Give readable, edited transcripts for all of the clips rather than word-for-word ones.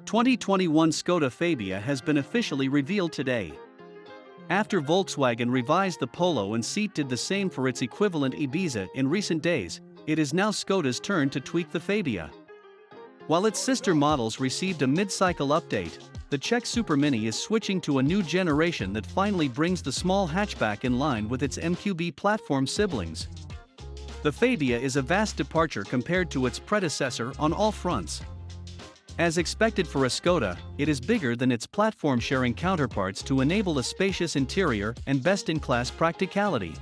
2021 Skoda Fabia has been officially revealed today. After Volkswagen revised the Polo and Seat did the same for its equivalent Ibiza in recent days, it is now Skoda's turn to tweak the Fabia. While its sister models received a mid-cycle update, the Czech Super Mini is switching to a new generation that finally brings the small hatchback in line with its MQB platform siblings. The Fabia is a vast departure compared to its predecessor on all fronts. As expected for a Skoda, it is bigger than its platform-sharing counterparts to enable a spacious interior and best-in-class practicality.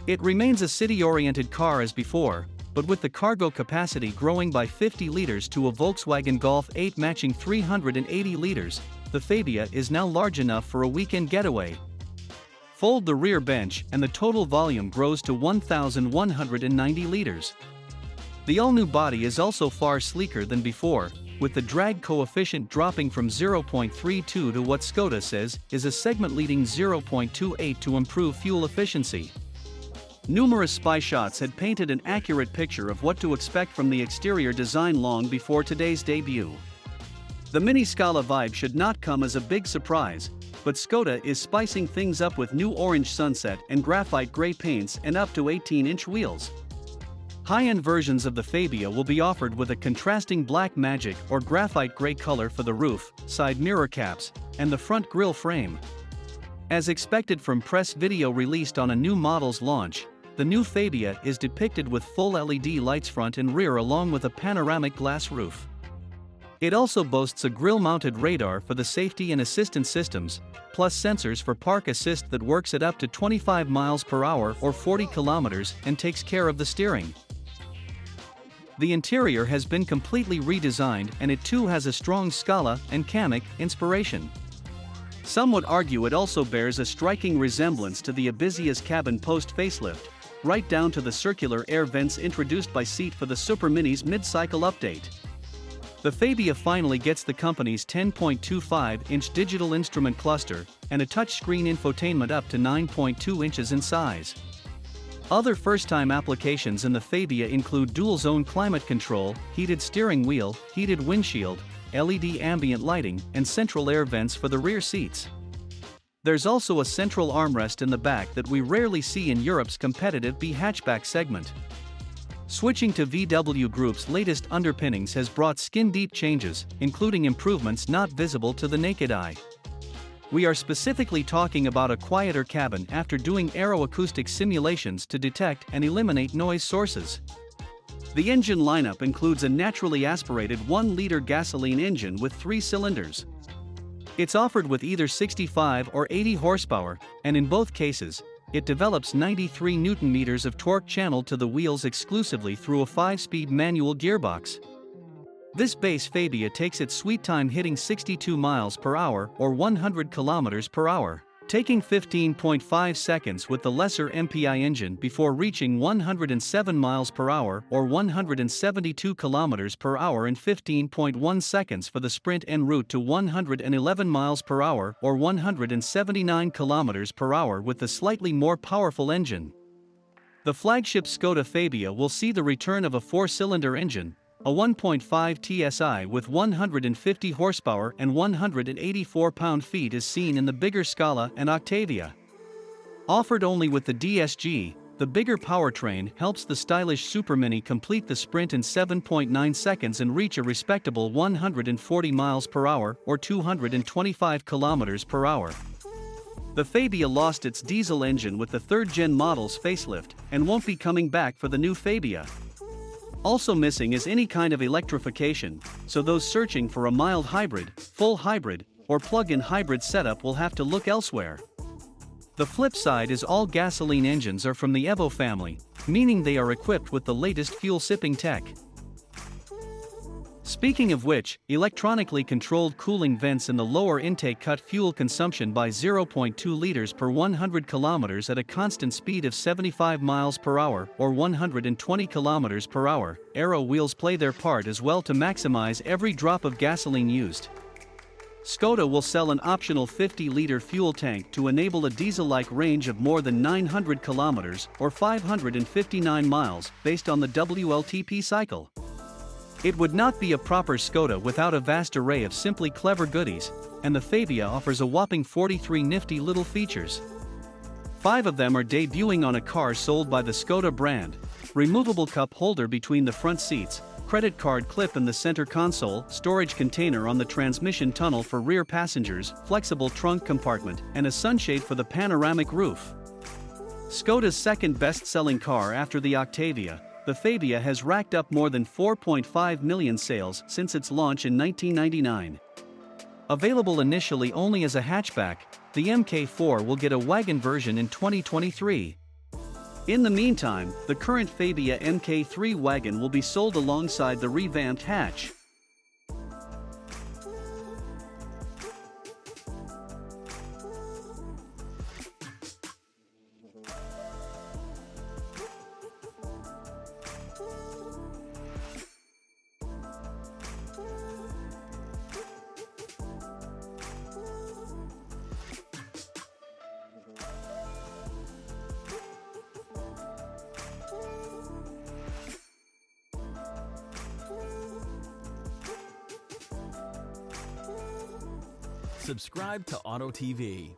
It remains a city-oriented car as before, but with the cargo capacity growing by 50 liters to a Volkswagen Golf 8 matching 380 liters, the Fabia is now large enough for a weekend getaway. Fold the rear bench and the total volume grows to 1,190 liters. The all-new body is also far sleeker than before, with the drag coefficient dropping from 0.32 to what Skoda says is a segment-leading 0.28 to improve fuel efficiency. Numerous spy shots had painted an accurate picture of what to expect from the exterior design long before today's debut. The Mini Scala vibe should not come as a big surprise, but Skoda is spicing things up with new orange sunset and graphite gray paints and up to 18-inch wheels. High-end versions of the Fabia will be offered with a contrasting black magic or graphite gray color for the roof, side mirror caps, and the front grille frame. As expected from press video released on a new model's launch, the new Fabia is depicted with full LED lights front and rear along with a panoramic glass roof. It also boasts a grille-mounted radar for the safety and assistance systems, plus sensors for park assist that works at up to 25 miles per hour or 40 kilometers and takes care of the steering. The interior has been completely redesigned and it too has a strong Scala and Kamiq inspiration. Some would argue it also bears a striking resemblance to the Ibiza's cabin post-facelift, right down to the circular air vents introduced by Seat for the Super Mini's mid-cycle update. The Fabia finally gets the company's 10.25-inch digital instrument cluster and a touchscreen infotainment up to 9.2 inches in size. Other first-time applications in the Fabia include dual-zone climate control, heated steering wheel, heated windshield, LED ambient lighting, and central air vents for the rear seats. There's also a central armrest in the back that we rarely see in Europe's competitive B hatchback segment. Switching to VW Group's latest underpinnings has brought skin-deep changes, including improvements not visible to the naked eye. We are specifically talking about a quieter cabin after doing aeroacoustic simulations to detect and eliminate noise sources. The engine lineup includes a naturally aspirated 1-liter gasoline engine with 3 cylinders. It's offered with either 65 or 80 horsepower, and in both cases, it develops 93 Nm of torque channeled to the wheels exclusively through a 5-speed manual gearbox. This base Fabia takes its sweet time hitting 62 miles per hour or 100 kilometers per hour, taking 15.5 seconds with the lesser MPI engine before reaching 107 miles per hour or 172 kilometers per hour in 15.1 seconds for the Sprint en route to 111 miles per hour or 179 kilometers per hour with the slightly more powerful engine. The flagship Skoda Fabia will see the return of a 4-cylinder engine, a 1.5 TSI with 150 horsepower and 184 pound-feet is seen in the bigger Scala and Octavia. Offered only with the DSG, the bigger powertrain helps the stylish Super Mini complete the sprint in 7.9 seconds and reach a respectable 140 miles per hour or 225 kilometers per hour. The Fabia lost its diesel engine with the 3rd-gen model's facelift and won't be coming back for the new Fabia. Also missing is any kind of electrification, so those searching for a mild hybrid, full hybrid, or plug-in hybrid setup will have to look elsewhere. The flip side is all gasoline engines are from the Evo family, meaning they are equipped with the latest fuel-sipping tech. Speaking of which, electronically controlled cooling vents in the lower intake cut fuel consumption by 0.2 liters per 100 kilometers at a constant speed of 75 miles per hour or 120 kilometers per hour. Aero wheels play their part as well to maximize every drop of gasoline used. Skoda will sell an optional 50-liter fuel tank to enable a diesel-like range of more than 900 kilometers or 559 miles based on the WLTP cycle. It would not be a proper Škoda without a vast array of simply clever goodies, and the Fabia offers a whopping 43 nifty little features. 5 of them are debuting on a car sold by the Škoda brand: removable cup holder between the front seats, credit card clip in the center console, storage container on the transmission tunnel for rear passengers, flexible trunk compartment, and a sunshade for the panoramic roof. Škoda's second best-selling car after the Octavia, the Fabia has racked up more than 4.5 million sales since its launch in 1999. Available initially only as a hatchback, the MK4 will get a wagon version in 2023. In the meantime, the current Fabia MK3 wagon will be sold alongside the revamped hatch. Subscribe to Auto TV.